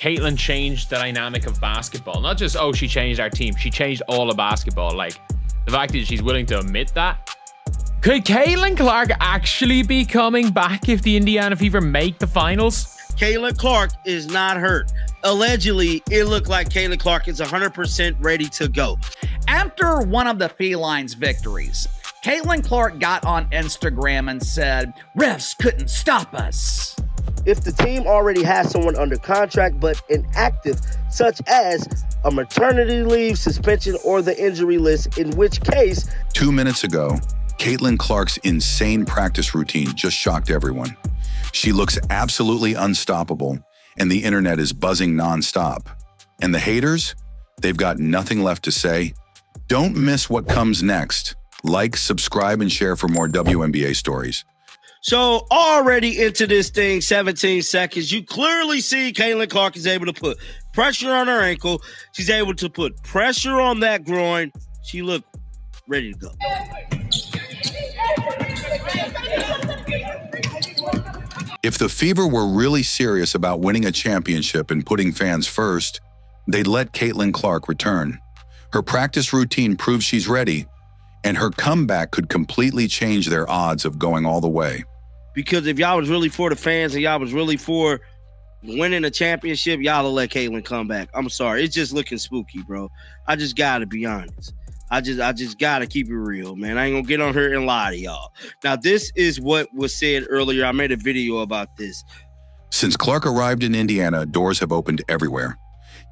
Caitlin changed the dynamic of basketball. Not just, oh, she changed our team. She changed all of basketball. Like, the fact that she's willing to admit that. Could Caitlin Clark actually be coming back if the Indiana Fever make the finals? Caitlin Clark is not hurt. Allegedly, it looked like Caitlin Clark is 100% ready to go. After one of the Felines' victories, Caitlin Clark got on Instagram and said, "Refs couldn't stop us." If the team already has someone under contract but inactive, such as a maternity leave, suspension, or the injury list, in which case... 2 minutes ago, Caitlin Clark's insane practice routine just shocked everyone. She looks absolutely unstoppable, and the internet is buzzing nonstop. And the haters? They've got nothing left to say. Don't miss what comes next. Like, subscribe, and share for more WNBA stories. So already into this thing, 17 seconds, you clearly see Caitlin Clark is able to put pressure on her ankle. She's able to put pressure on that groin. She looked ready to go. If the Fever were really serious about winning a championship and putting fans first, they'd let Caitlin Clark return. Her practice routine proves she's ready, and her comeback could completely change their odds of going all the way. Because if y'all was really for the fans and y'all was really for winning a championship, y'all will let Caitlin come back. I'm sorry. It's just looking spooky, bro. I just got to be honest. I just got to keep it real, man. I ain't going to get on here and lie to y'all. Now, this is what was said earlier. I made a video about this. Since Clark arrived in Indiana, doors have opened everywhere.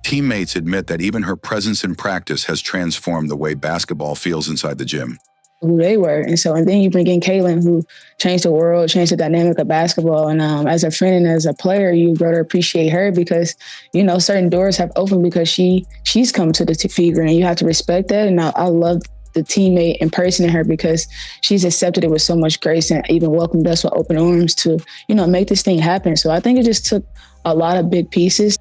Teammates admit that even her presence in practice has transformed the way basketball feels inside the gym. Who they were. And then you bring in Caitlin, who changed the world, changed the dynamic of basketball. And as a friend and as a player, you grow to appreciate her because, you know, certain doors have opened because she's come to the Fever, and you have to respect that. And I love the teammate and person in her because she's accepted it with so much grace and even welcomed us with open arms to, you know, make this thing happen. So I think it just took a lot of big pieces.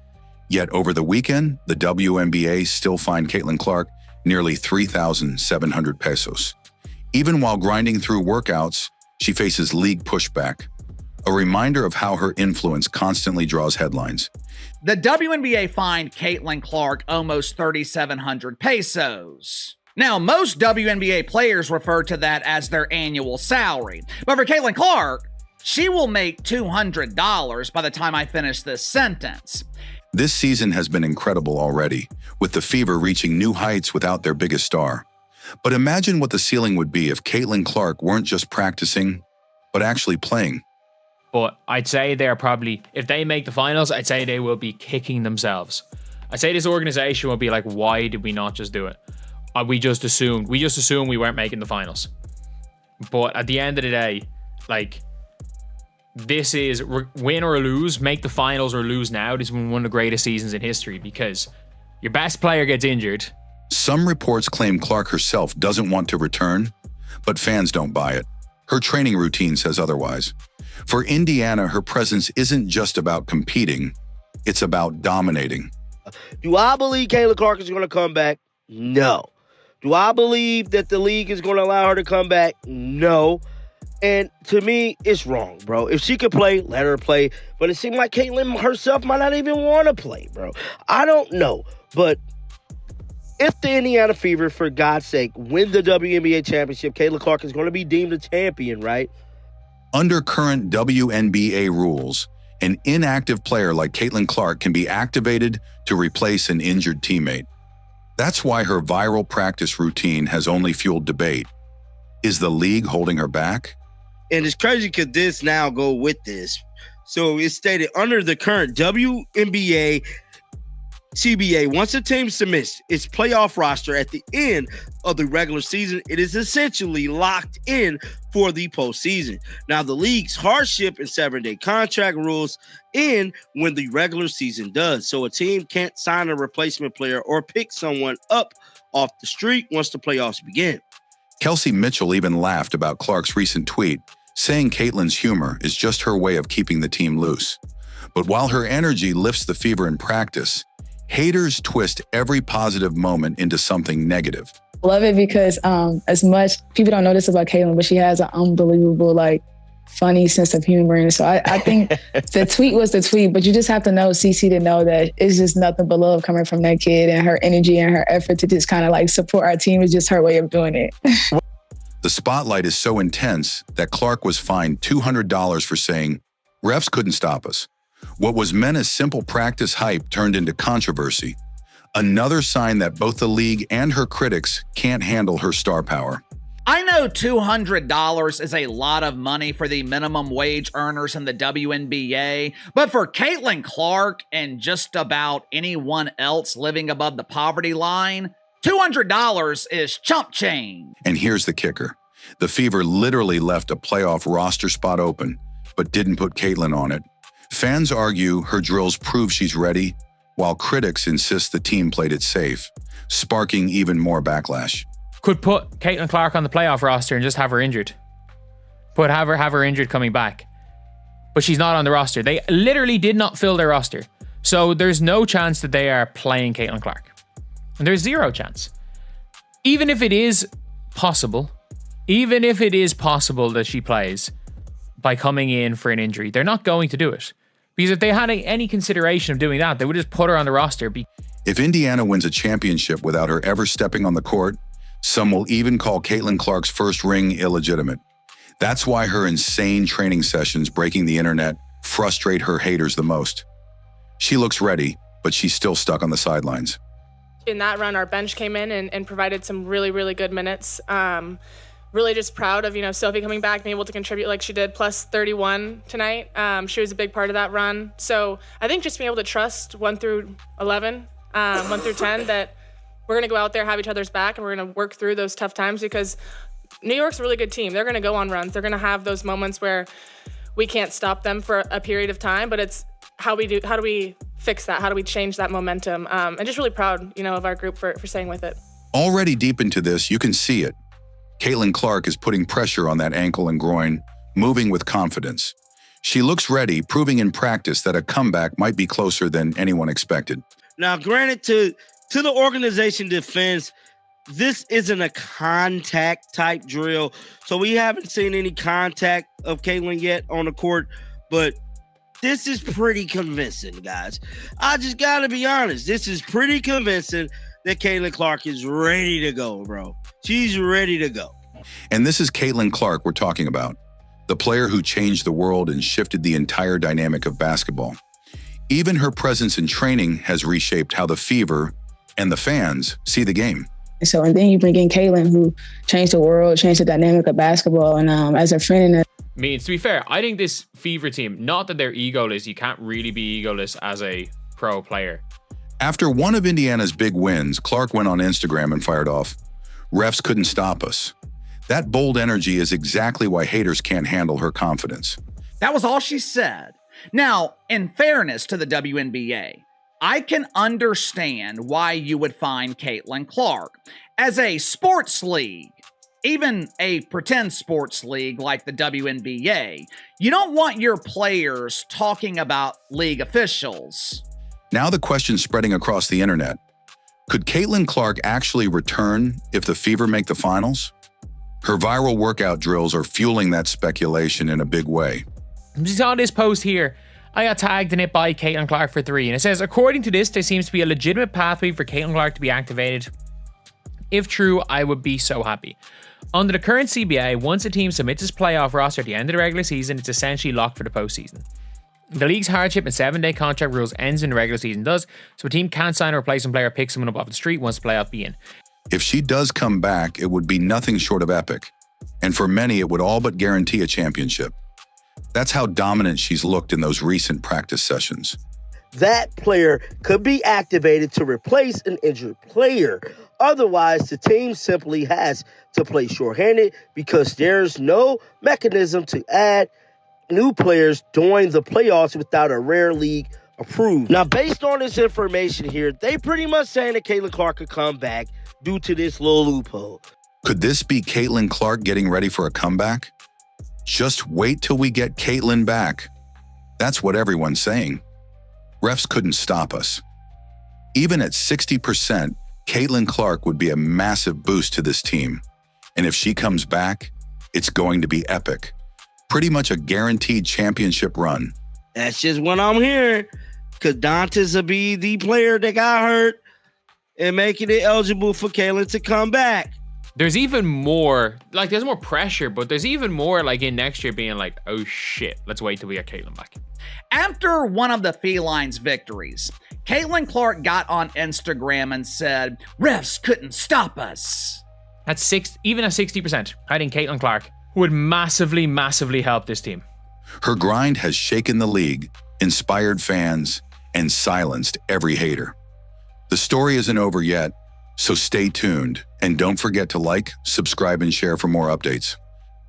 Yet over the weekend, the WNBA still fined Caitlin Clark nearly 3,700 pesos. Even while grinding through workouts, she faces league pushback, a reminder of how her influence constantly draws headlines. The WNBA fined Caitlin Clark almost 3,700 pesos. Now, most WNBA players refer to that as their annual salary. But for Caitlin Clark, she will make $200 by the time I finish this sentence. This season has been incredible already, with the Fever reaching new heights without their biggest star. But imagine what the ceiling would be if Caitlin Clark weren't just practicing, but actually playing. But I'd say they're probably, if they make the finals, I'd say they will be kicking themselves. I'd say this organization will be like, why did we not just do it? We just assumed we weren't making the finals. But at the end of the day, like, this is win or lose, make the finals or lose now. This is one of the greatest seasons in history because your best player gets injured. Some reports claim Clark herself doesn't want to return, but fans don't buy it. Her training routine says otherwise. For Indiana, her presence isn't just about competing, it's about dominating. Do I believe Caitlin Clark is going to come back? No. Do I believe that the league is going to allow her to come back? No. And to me, it's wrong, bro. If she could play, let her play. But it seemed like Caitlin herself might not even want to play, bro. I don't know. But if the Indiana Fever, for God's sake, win the WNBA championship, Caitlin Clark is going to be deemed a champion, right? Under current WNBA rules, an inactive player like Caitlin Clark can be activated to replace an injured teammate. That's why her viral practice routine has only fueled debate. Is the league holding her back? And it's crazy because this now go with this. So it's stated under the current WNBA CBA, once a team submits its playoff roster at the end of the regular season, it is essentially locked in for the postseason. Now, the league's hardship and 7-day contract rules end when the regular season does. So a team can't sign a replacement player or pick someone up off the street once the playoffs begin. Kelsey Mitchell even laughed about Clark's recent tweet, saying Caitlin's humor is just her way of keeping the team loose. But while her energy lifts the Fever in practice, haters twist every positive moment into something negative. Love it because as much people don't know this about Caitlin, but she has an unbelievable funny sense of humor. And so I think the tweet was the tweet, but you just have to know CC to know that it's just nothing but love coming from that kid, and her energy and her effort to just kind of like support our team is just her way of doing it. The spotlight is so intense that Clark was fined $200 for saying, "Refs couldn't stop us." What was meant as simple practice hype turned into controversy. Another sign that both the league and her critics can't handle her star power. I know $200 is a lot of money for the minimum wage earners in the WNBA, but for Caitlin Clark and just about anyone else living above the poverty line, $200 is chump change. And here's the kicker. The Fever literally left a playoff roster spot open, but didn't put Caitlin on it. Fans argue her drills prove she's ready, while critics insist the team played it safe, sparking even more backlash. Could put Caitlin Clark on the playoff roster and just have her injured. Have her injured coming back. But she's not on the roster. They literally did not fill their roster. So there's no chance that they are playing Caitlin Clark. And there's zero chance. Even if it is possible that she plays by coming in for an injury, they're not going to do it. Because if they had any consideration of doing that, they would just put her on the roster. If Indiana wins a championship without her ever stepping on the court, some will even call Caitlin Clark's first ring illegitimate. That's why her insane training sessions breaking the internet frustrate her haters the most. She looks ready, but she's still stuck on the sidelines. In that run, our bench came in and provided some really, really good minutes. Really just proud of, Sophie coming back, being able to contribute like she did, plus 31 tonight. She was a big part of that run. So I think just being able to trust 1 through 11, 1 through 10, that we're going to go out there, have each other's back, and we're going to work through those tough times, because New York's a really good team. They're going to go on runs. They're going to have those moments where we can't stop them for a period of time, but it's how do we fix that? How do we change that momentum? And just really proud, of our group for staying with it. Already deep into this, you can see it. Caitlin Clark is putting pressure on that ankle and groin, moving with confidence. She looks ready, proving in practice that a comeback might be closer than anyone expected. Now, granted, to the organization defense, this isn't a contact type drill. So we haven't seen any contact of Caitlin yet on the court, but this is pretty convincing, guys. I just got to be honest. This is pretty convincing that Caitlin Clark is ready to go, bro. She's ready to go. And this is Caitlin Clark we're talking about, the player who changed the world and shifted the entire dynamic of basketball. Even her presence in training has reshaped how the Fever and the fans see the game. And then you bring in Caitlin, who changed the world, changed the dynamic of basketball. And as a friend and to be fair, I think this Fever team, not that they're egoless, you can't really be egoless as a pro player. After one of Indiana's big wins, Clark went on Instagram and fired off, "Refs couldn't stop us." That bold energy is exactly why haters can't handle her confidence. That was all she said. Now, in fairness to the WNBA, I can understand why you would find Caitlin Clark. As a sports league, even a pretend sports league like the WNBA, you don't want your players talking about league officials. Now the question's spreading across the internet. Could Caitlin Clark actually return if the Fever make the finals? Her viral workout drills are fueling that speculation in a big way. Just on this post here, I got tagged in it by Caitlin Clark for 3, and it says, according to this, there seems to be a legitimate pathway for Caitlin Clark to be activated. If true, I would be so happy. Under the current CBA, once a team submits its playoff roster at the end of the regular season, it's essentially locked for the postseason. The league's hardship and 7-day contract rules ends when the regular season does, so a team can't sign a replacement player or pick someone up off the street once the playoff begin. If she does come back, it would be nothing short of epic. And for many, it would all but guarantee a championship. That's how dominant she's looked in those recent practice sessions. That player could be activated to replace an injured player. Otherwise, the team simply has to play shorthanded because there's no mechanism to add new players during the playoffs without a rare league approved. Now, based on this information here, they pretty much saying that Caitlin Clark could come back due to this little loophole. Could this be Caitlin Clark getting ready for a comeback? Just wait till we get Caitlin back. That's what everyone's saying. Refs couldn't stop us. Even at 60%, Caitlin Clark would be a massive boost to this team. And if she comes back, it's going to be epic. Pretty much a guaranteed championship run. That's just what I'm hearing. Because Dantas will be the player that got hurt and making it eligible for Kaylin to come back. There's even more, like, there's more pressure, but there's even more, like, in next year being like, oh shit, let's wait till we get Caitlin back. After one of the Felines' victories, Caitlin Clark got on Instagram and said, refs couldn't stop us. That's even at 60%. I think Caitlin Clark would massively, massively help this team. Her grind has shaken the league, inspired fans, and silenced every hater. The story isn't over yet, so stay tuned and don't forget to like, subscribe, and share for more updates.